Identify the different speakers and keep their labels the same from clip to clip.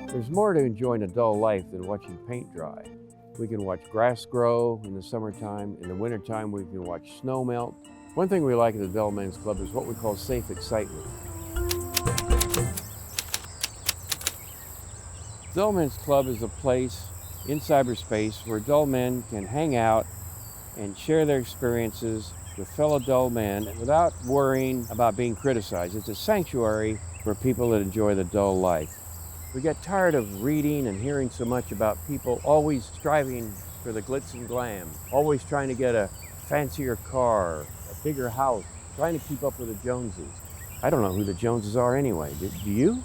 Speaker 1: There's more to enjoying a dull life than watching paint dry. We can watch grass grow in the summertime. In the wintertime, we can watch snow melt. One thing we like at the Dull Men's Club is what we call safe excitement. Dull Men's Club is a place in cyberspace where dull men can hang out and share their experiences with fellow dull men without worrying about being criticized. It's a sanctuary for people that enjoy the dull life. We get tired of reading and hearing so much about people always striving for the glitz and glam, always trying to get a fancier car, a bigger house, trying to keep up with the Joneses. I don't know who the Joneses are anyway. Do you?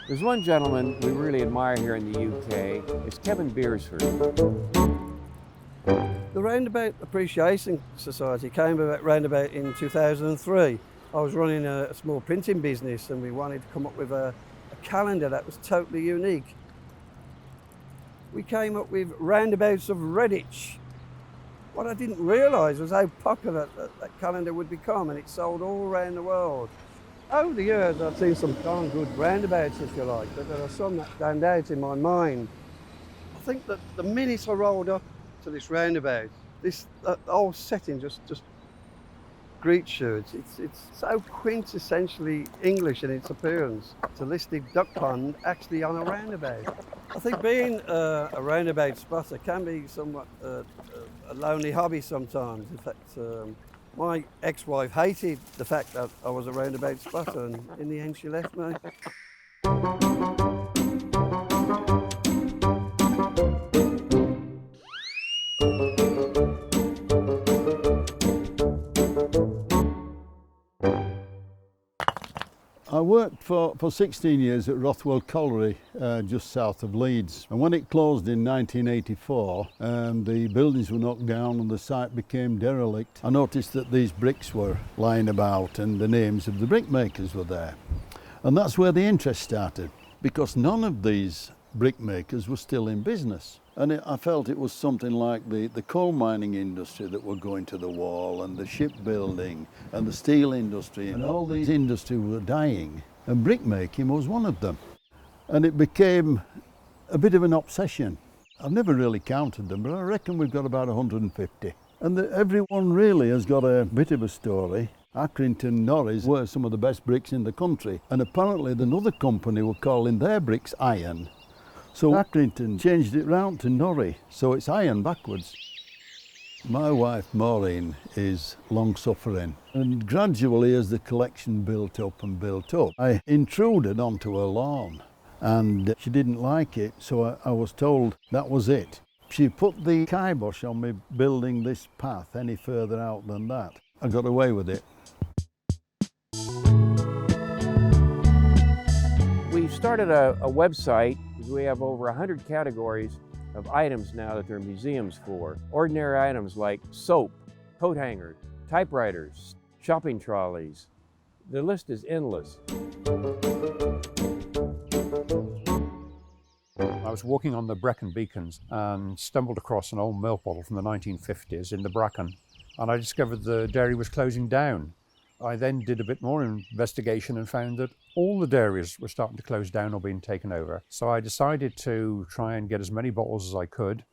Speaker 1: There's one gentleman we really admire here in the UK. It's Kevin Beresford.
Speaker 2: The Roundabout Appreciation Society came about roundabout in 2003. I was running a small printing business and we wanted to come up with a calendar that was totally unique. We came up with Roundabouts of Redditch. What I didn't realise was how popular that calendar would become, and it sold all around the world. Over the years I've seen some darn good roundabouts, if you like, but there are some that stand out in my mind. I think that the minute I rolled up to this roundabout, this whole setting just greets you. It's so quintessentially English in its appearance. It's a listed duck pond actually on a roundabout. I think being a roundabout spotter can be somewhat a lonely hobby sometimes. In fact, my ex-wife hated the fact that I was a roundabout spotter, and in the end she left me.
Speaker 3: I worked for 16 years at Rothwell Colliery, just south of Leeds. And when it closed in 1984, the buildings were knocked down and the site became derelict. I noticed that these bricks were lying about and the names of the brickmakers were there. And that's where the interest started, because none of these brickmakers were still in business. And I felt it was something like the coal mining industry that were going to the wall, and the shipbuilding and the steel industry, and all these industries were dying, and brickmaking was one of them. And it became a bit of an obsession. I've never really counted them, but I reckon we've got about 150. And everyone really has got a bit of a story. Accrington Norris were some of the best bricks in the country, and apparently another company were calling their bricks iron. So Accrington changed it round to Norrie, so it's iron backwards. My wife Maureen is long suffering, and gradually as the collection built up, I intruded onto her lawn and she didn't like it, so I was told that was it. She put the kibosh on me building this path any further out than that. I got away with it.
Speaker 1: We've started a website. We have over 100 categories of items now that there are museums for. Ordinary items like soap, coat hangers, typewriters, shopping trolleys. The list is endless.
Speaker 4: I was walking on the Brecon Beacons and stumbled across an old milk bottle from the 1950s in the Bracken, and I discovered the dairy was closing down. I then did a bit more investigation and found that all the dairies were starting to close down or being taken over. So I decided to try and get as many bottles as I could.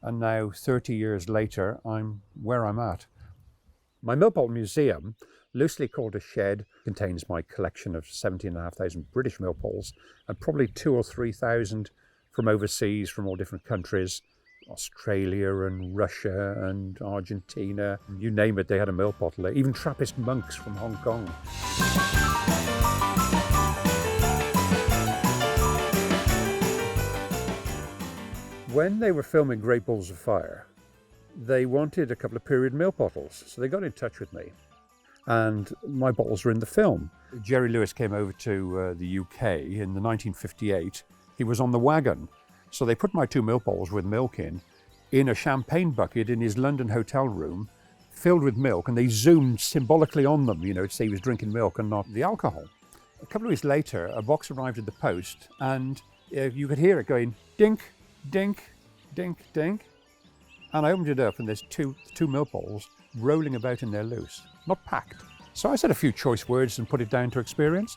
Speaker 4: And now, 30 years later, I'm where I'm at. My milk bottle museum, loosely called a shed, contains my collection of 17,500 British milk bottles and probably 2,000 or 3,000 from overseas, from all different countries. Australia and Russia and Argentina, you name it, they had a milk bottle there. Even Trappist monks from Hong Kong. When they were filming Great Balls of Fire, they wanted a couple of period milk bottles, so they got in touch with me. And my bottles were in the film. Jerry Lewis came over to the UK in the 1958. He was on the wagon. So they put my 2 milk bottles with milk in a champagne bucket in his London hotel room, filled with milk, and they zoomed symbolically on them, to say he was drinking milk and not the alcohol. A couple of weeks later, a box arrived at the post, and you could hear it going, dink, dink, dink, dink. And I opened it up and there's two milk bottles rolling about in there loose, not packed. So I said a few choice words and put it down to experience.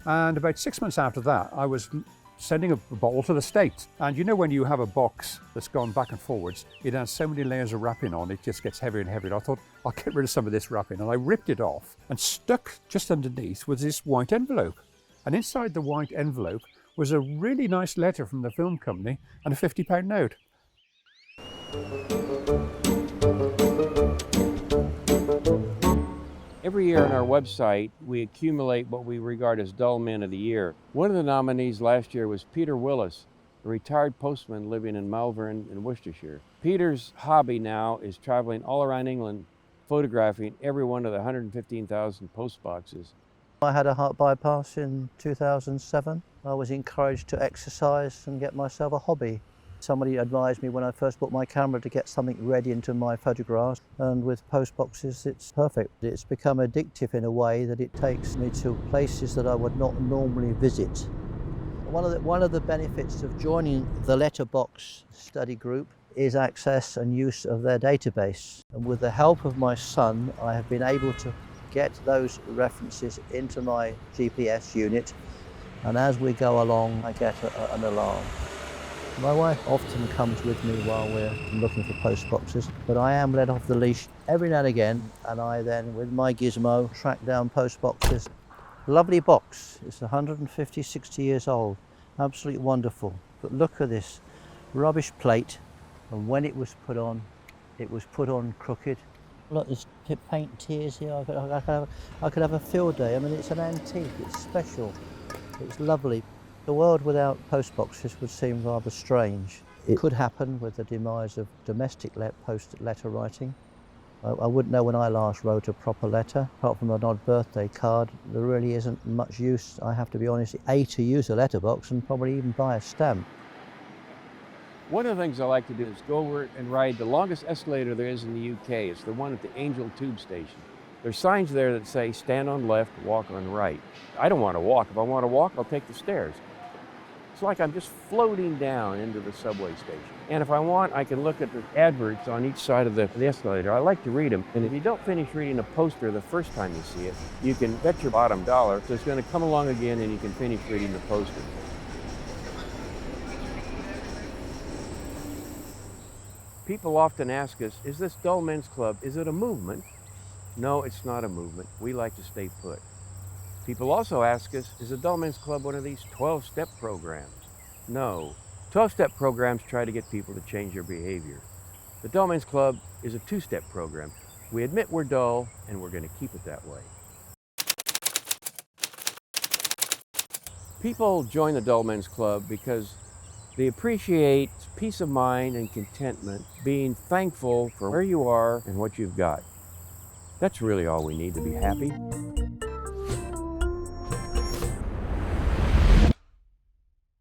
Speaker 4: And about 6 months after that, I was sending a bottle to the States. And you know when you have a box that's gone back and forwards, it has so many layers of wrapping on, it just gets heavier and heavier. I thought, I'll get rid of some of this wrapping. And I ripped it off, and stuck just underneath was this white envelope. And inside the white envelope was a really nice letter from the film company and a £50 note.
Speaker 1: Every year on our website, we accumulate what we regard as Dull Men of the Year. One of the nominees last year was Peter Willis, a retired postman living in Malvern in Worcestershire. Peter's hobby now is traveling all around England, photographing every one of the 115,000 post boxes.
Speaker 5: I had a heart bypass in 2007. I was encouraged to exercise and get myself a hobby. Somebody advised me when I first bought my camera to get something read into my photographs, and with post boxes it's perfect. It's become addictive in a way that it takes me to places that I would not normally visit. One of the benefits of joining the Letterbox study group is access and use of their database. And with the help of my son, I have been able to get those references into my GPS unit, and as we go along I get an alarm. My wife often comes with me while we're looking for post boxes, but I am let off the leash every now and again, and I then, with my gizmo, track down post boxes. Lovely box. It's 150, 60 years old. Absolutely wonderful. But look at this rubbish plate, and when it was put on crooked. Look, there's paint tears here. I could have a field day. I mean, it's an antique. It's special. It's lovely. The world without post boxes would seem rather strange. It could happen with the demise of domestic post letter writing. I wouldn't know when I last wrote a proper letter. Apart from an odd birthday card, there really isn't much use, I have to be honest, to use a letterbox and probably even buy a stamp.
Speaker 1: One of the things I like to do is go over and ride the longest escalator there is in the UK. It's the one at the Angel Tube Station. There's signs there that say, stand on left, walk on right. I don't want to walk. If I want to walk, I'll take the stairs. It's like I'm just floating down into the subway station. And if I want, I can look at the adverts on each side of the escalator. I like to read them. And if you don't finish reading a poster the first time you see it, you can bet your bottom dollar so it's going to come along again and you can finish reading the poster. People often ask us, is this Dull Men's Club, is it a movement? No, it's not a movement. We like to stay put. People also ask us, is the Dull Men's Club one of these 12-step programs? No. 12-step programs try to get people to change their behavior. The Dull Men's Club is a 2-step program. We admit we're dull, and we're going to keep it that way. People join the Dull Men's Club because they appreciate peace of mind and contentment, being thankful for where you are and what you've got. That's really all we need to be happy.